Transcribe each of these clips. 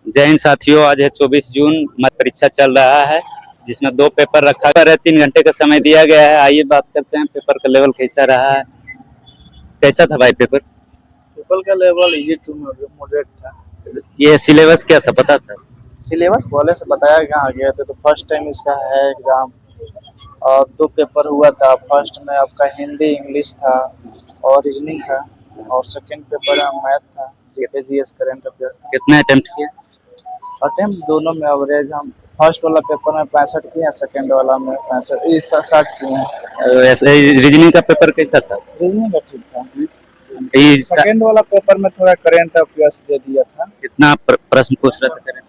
जय हिंद साथियों, आज है 24 जून। मध्य परीक्षा चल रहा है जिसमें 2 पेपर रखा है। 3 घंटे का समय दिया गया है। आइए बात करते हैं पेपर का लेवल कैसा रहा है। कैसा था भाई पेपर? पेपर का लेवल इजी टू मॉडरेट था। ये सिलेबस क्या था पता था? सिलेबस पहले से बताया कहाँ गया था, तो फर्स्ट टाइम इसका है एग्जाम। और 2 पेपर हुआ था। फर्स्ट में आपका हिंदी इंग्लिश था और रीजनिंग था, और सेकंड पेपर में मैथ था, जीके जीएस करंट अफेयर्स था। कितना अटेम्प्ट किया? अटेम्प्ट दोनों में एवरेज हम फर्स्ट वाला पेपर में 65 किए हैं, सेकंड वाला में 60 किए हैं। ऐसे रीजनिंग का पेपर कैसा था? रीजनिंग का ठीक था। ये सेकंड वाला पेपर में थोड़ा करंट अफेयर्स दे दिया था। कितना प्रश्न पूछ रहा था?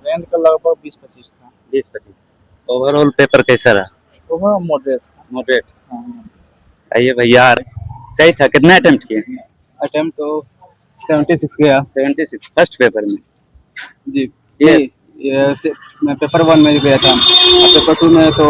करंट का लगभग 20-25 था। 20-25। ओवरऑल पेपर कैसा रहा? Overall moderate. मॉडरेट। हाँ। आइए भैया, सही था। कितना अटेम्प्ट किए? अटेम्प्ट तो 76 गया। 76 फर्स्ट पेपर में। जी। यस। मैं पेपर 1 में गया था, और पेपर 2 में तो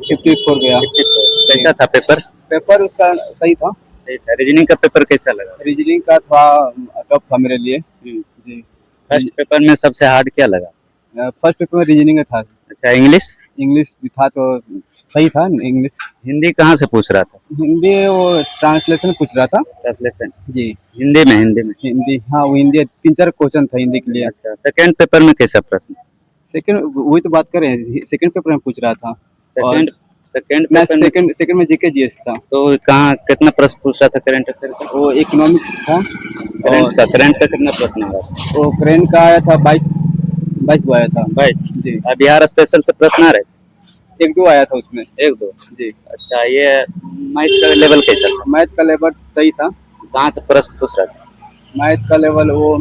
54 गया। कैसा था पेपर? पेपर उसका सही था। सही था। रीजनिंग का पेपर कैसा लगा? रीजनिंग का थोड़ा टफ था मेरे लिए। जी। फर्स्ट पेपर में सबसे हार्ड क्या लगा? फर्स्ट पेपर में रीजनिंग था। अच्छा, इंग्लिश? इंग्लिश भी था तो सही था इंग्लिश। हिंदी कहाँ से पूछ रहा था? हिंदी वो ट्रांसलेशन पूछ रहा था। ट्रांसलेशन? जी। हिंदी में। हिंदी, हाँ वो हिंदी 3-4 क्वेश्चन था हिंदी के लिए। अच्छा, सेकंड पेपर में कैसा प्रश्न? सेकंड वही तो बात कर रहे हैं, सेकंड पेपर में पूछ रहा था। सेकंड सेकंड मैं पेपर में सेकंड में जीके जीएस था। तो कहाँ कितना प्रश्न पूछ रहा था करंट अफेयर का? वो इकोनॉमिक्स था। करंट का कितना प्रश्न आया? वो करंट का आया था 22 वो आया था। 22। जी। बिहार स्पेशल से प्रश्न आ रहे? 1-2 आया था उसमें। 1-2। जी। अच्छा, ये मैथ का लेवल कैसा था? मैथ का लेवल सही था। कहाँ से प्रश्न पूछ रहा था? मैथ का लेवल वो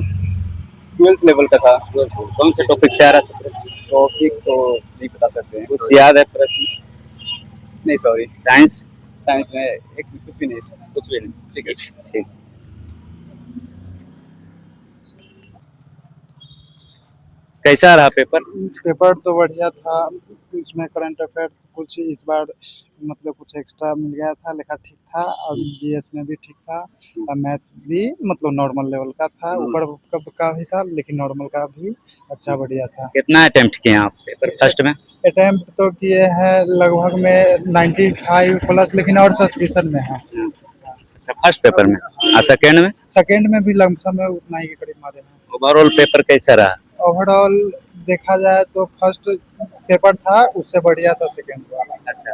12th लेवल का था। कौन से टॉपिक से आ रहा था? टॉपिक तो नहीं बता सकते हैं। कुछ याद है प्रश्न? नहीं सॉरी। साइंस? साइंस में कुछ भी नहीं था। कुछ भी नहीं। ठीक है, ठीक। कैसा रहा पेपर? पेपर तो बढ़िया था। उसमें करंट अफेयर्स कुछ इस बार मतलब कुछ एक्स्ट्रा मिल गया था, लिखा ठीक था, और जीएस में भी ठीक था, और मैथ भी मतलब नॉर्मल लेवल का था। ऊपर का भी था, लेकिन नॉर्मल का भी अच्छा बढ़िया था। कितना अटेम्प्ट किए आप पेपर फर्स्ट में? अटेम्प्ट तो किए हैं लगभग में 95 प्लस, लेकिन और सस्पेंशन में है। अच्छा, फर्स्ट पेपर में। और सेकंड में? सेकंड में भी लमसम में उतना ही के करीब मारे हैं। ओवरऑल पेपर कैसा रहा? ओवरऑल देखा जाए तो फर्स्ट पेपर था उससे बढ़िया था सेकंड वाला। अच्छा,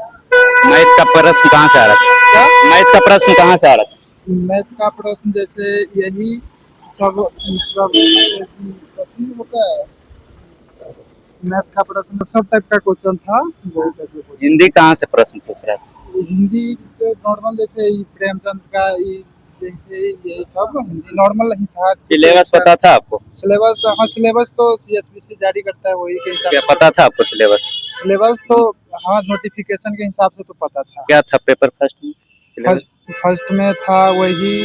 मैथ का प्रश्न कहाँ से आ रहा था? क्या? मैथ का प्रश्न कहाँ से आ रहा था? मैथ का प्रश्न जैसे यही सब मतलब कथी होता है, मैथ का प्रश्न सब टाइप का क्वेश्चन था। हिंदी कहाँ से प्रश्न पूछ रहा था? हिंदी तो नॉर्मल जैसे प्रेमचंद का ये सब हिंदी नॉर्मल ही था। सिलेबस पता था आपको? सिलेबस, हाँ सिलेबस तो सीएचबीसी जारी करता है, वही के हिसाब क्या से पता था आपको सिलेबस? सिलेबस तो हाँ नोटिफिकेशन के हिसाब से तो पता था। क्या था पेपर फर्स्ट में सिलेबस? फर्स्ट में था वही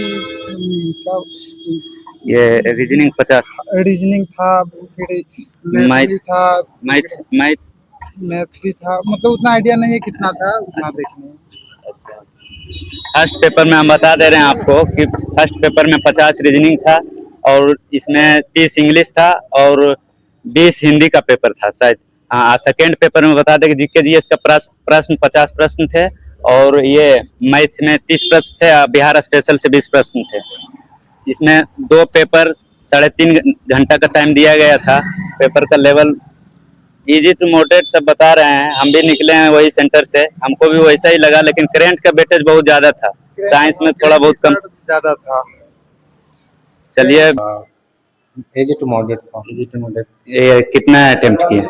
ये रीजनिंग 50, रीजनिंग था, फिर मैथ मैथ भी था, मैथ मैथ मैथ भी था, मतलब उतना आइडिया नहीं है कितना था, उतना देखने। फर्स्ट पेपर में हम बता दे रहे हैं आपको कि फर्स्ट पेपर में 50 रीजनिंग था, और इसमें 30 इंग्लिश था, और 20 हिंदी का पेपर था शायद। हाँ, सेकेंड पेपर में बता दें कि जीके जीएस का प्रश्न 50 प्रश्न थे, और ये मैथ में 30 प्रश्न थे, बिहार स्पेशल से 20 प्रश्न थे। इसमें 2 पेपर 3.5 घंटा का टाइम दिया गया था। पेपर का लेवल इजी टू मॉडरेट सब बता रहे हैं। हम भी निकले हैं वही सेंटर से, हमको भी वैसा ही लगा, लेकिन करंट का वेटेज बहुत ज्यादा था, साइंस में थोड़ा बहुत कम ज्यादा था। चलिए, इजी टू मॉडरेट था। Easy to moderate. ये कितना अटेम्प्ट किए?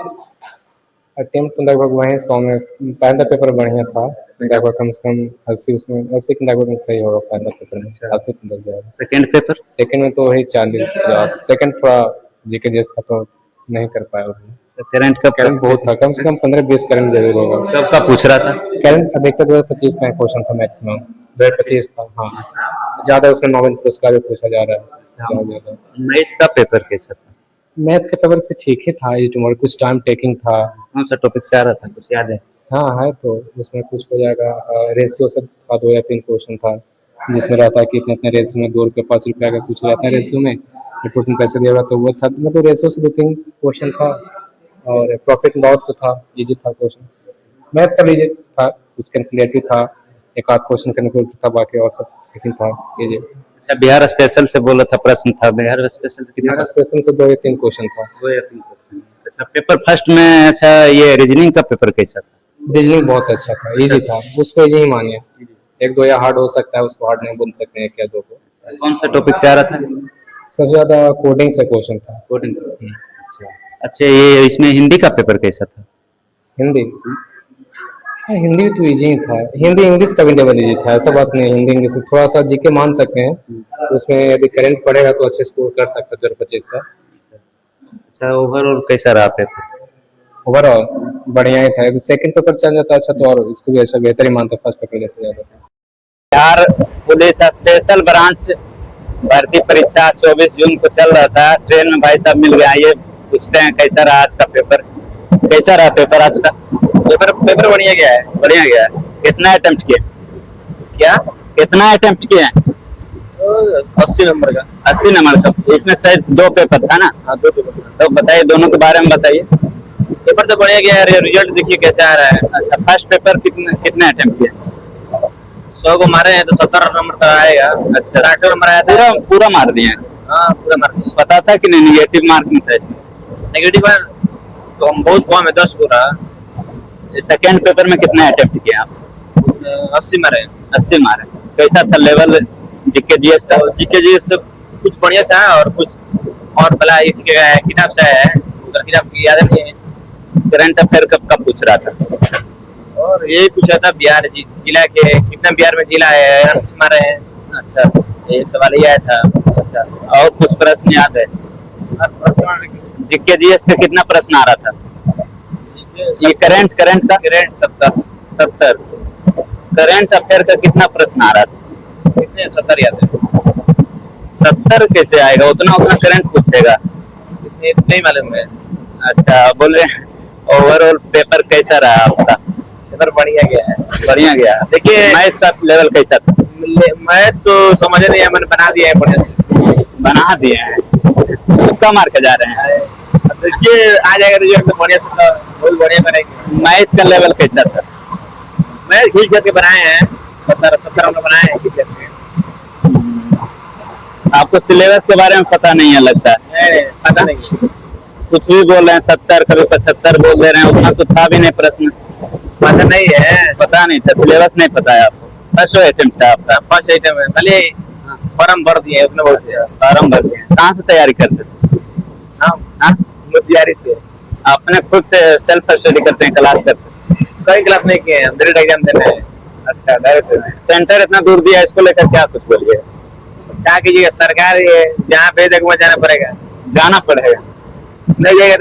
अटेम्प्ट तो लगभग वही 100 में। पहला पेपर बढ़िया था, लगभग कम से कम 80, उसमें 80 के लगभग में सही होगा। पहला पेपर में 80 के अंदर जाएगा। Second paper? सेकंड में तो वही 40-50। सेकंड थोड़ा जीके जीएस था तो नहीं कर पाया उसमें। करंट का करंट बहुत था, कम से कम 15-20 करंट जरूर होगा। कब का पूछ रहा था? करंट अधिकतर 2025 का क्वेश्चन था, मैक्सिमम 2025 था। हाँ, ज्यादा उसमें नोबेल पुरस्कार भी पूछा जा रहा है ज्यादा। मैथ का पेपर कैसा था? मैथ का पेपर पे ठीक ही था, ये तुम्हारा कुछ टाइम टेकिंग था। कौन सा टॉपिक से आ रहा था, कुछ याद है? हाँ है, तो उसमें कुछ हो जाएगा। रेशियो से था, 2 या 3 क्वेश्चन था। जिसमें रहता है कि इतने इतने रेशो में 2 रुपये 5 रुपये का कुछ रहता है रेशो में, रिपोर्ट में पैसे दिया हुआ, तो वो था मतलब रेशो से 2-3 क्वेश्चन था, और प्रॉफिट लॉस से था, इजी था क्वेश्चन। मैथ का भी इजी था, कुछ कैलकुलेटिव था, एक आध क्वेश्चन कैलकुलेटिव था, बाकी और सब ठीक था, इजी। अच्छा, बिहार स्पेशल से बोला था, प्रश्न था बिहार स्पेशल से कितना? बिहार स्पेशल से 2 या 3 क्वेश्चन था। 2 या 3 क्वेश्चन। अच्छा, पेपर फर्स्ट में, अच्छा ये रीजनिंग का पेपर कैसा था? रीजनिंग बहुत अच्छा था, इजी था, उसको इजी ही मानिए। 1-2 या हार्ड हो सकता है, उसको हार्ड नहीं बोल सकते हैं, 1 या 2 को। कौन सा टॉपिक से आ रहा था? सबसे ज्यादा कोडिंग से क्वेश्चन था। कोडिंग से। अच्छा अच्छा, ये इसमें हिंदी का पेपर कैसा था? हिंदी, हाँ, हिंदी तो इजी ही था, हिंदी इंग्लिश का भी लेवल इजी था, ऐसा बात नहीं। हिंदी इंग्लिश थोड़ा सा जीके मान सकते हैं, उसमें यदि करंट पड़ेगा तो अच्छे स्कोर कर सकते हैं 2025 का। अच्छा, ओवरऑल कैसा रहा पेपर? ओवरऑल बढ़िया ही था, यदि सेकंड पेपर चल जाता अच्छा तो और इसको भी अच्छा बेहतर ही मानता, फर्स्ट पेपर जैसे ज्यादा था। बिहार पुलिस स्पेशल ब्रांच भर्ती परीक्षा 24 जून को चल रहा था, ट्रेन में भाई साहब मिल गया। ये पूछते हैं कैसा रहा आज का पेपर? कैसा रहा पेपर आज का? पेपर बढ़िया गया है। बढ़िया गया है। कितना अटेम्प्ट किए? क्या कितना अटेम्प्ट किए हैं? 80 नंबर का। 80 नंबर का। इसमें शायद 2 पेपर था ना? हाँ, 2 पेपर था। तो बताइए, दोनों के बारे में बताइए। पेपर तो बढ़िया गया है, रिजल्ट देखिए कैसे आ रहा है। अच्छा, फर्स्ट पेपर कितने अटेम्प्ट किए? 100 को मारे हैं तो 70 नंबर तक आएगा। अच्छा, 60 नंबर आया था। पूरा पूरा मार दिए हैं? हाँ, पूरा मार दिया। पता था कि नहीं निगेटिव मार्किंग था इसमें? नेगेटिव तो हम बहुत कम है, 10 को रहा। सेकेंड पेपर में कितने अटेम्प्ट किए आप? 80 मारे। 80 मारे। कैसा था लेवल जीके जीएस का? जीके जी से कुछ बढ़िया था और कुछ और भला ये किताब से आया है, उधर किताब की याद नहीं है। करंट अफेयर कब कब पूछ रहा था? और यही पूछा था बिहार जिला के कितना बिहार में जिला है, रन मारे हैं। अच्छा, एक सवाल ये आया था। अच्छा, और कुछ प्रश्न याद है? जीके जीएस का कितना प्रश्न आ रहा था? ये करंट का 70। करंट अफेयर का कितना प्रश्न आ रहा था? कितने 70 याद है। 70 कैसे आएगा? उतना करंट पूछेगा। इतने नहीं मालूम है। अच्छा, बोल रहे ओवरऑल पेपर कैसा रहा आपका? पेपर बढ़िया गया है। बढ़िया गया। देखिए, मैथ का लेवल कैसा था? मैं तो समझ नहीं है, मैंने बना दिया है बढ़िया से। बना दिए हैं, सुक्का मार के जा रहे हैं। देखिए आ जाएगा रिजल्ट तो बढ़िया से, तो बहुत बढ़िया बनेगा। मैथ का लेवल कैसा था? मैं खींच करके बनाए हैं, 70 हम लोग बनाए हैं खींच करके। आपको सिलेबस के बारे में पता नहीं है लगता है? पता नहीं, कुछ भी बोल रहे हैं, 70 कभी 75 बोल दे रहे हैं। उतना तो था भी नहीं प्रश्न। पता नहीं है। पता नहीं था, सिलेबस नहीं पता है आपको? फर्स्ट अटेम्प्ट था आपका? फर्स्ट आइटम है, खाली फॉर्म भर दिए उतने बहुत है। फॉर्म भर दिए। कहाँ से तैयारी करते थे? हाँ, तैयारी से अपने खुद से सेल्फ स्टडी करते हैं, क्लास करते हैं? कई क्लास नहीं किए हैं, डायरेक्ट एग्जाम देना है। अच्छा, डायरेक्ट। सेंटर इतना दूर दिया, इसको लेकर क्या कुछ बोलिए? क्या कीजिएगा, सरकार जहाँ भेज देगा वहाँ जाना पड़ेगा। जाना पड़ेगा। नहीं जाएगा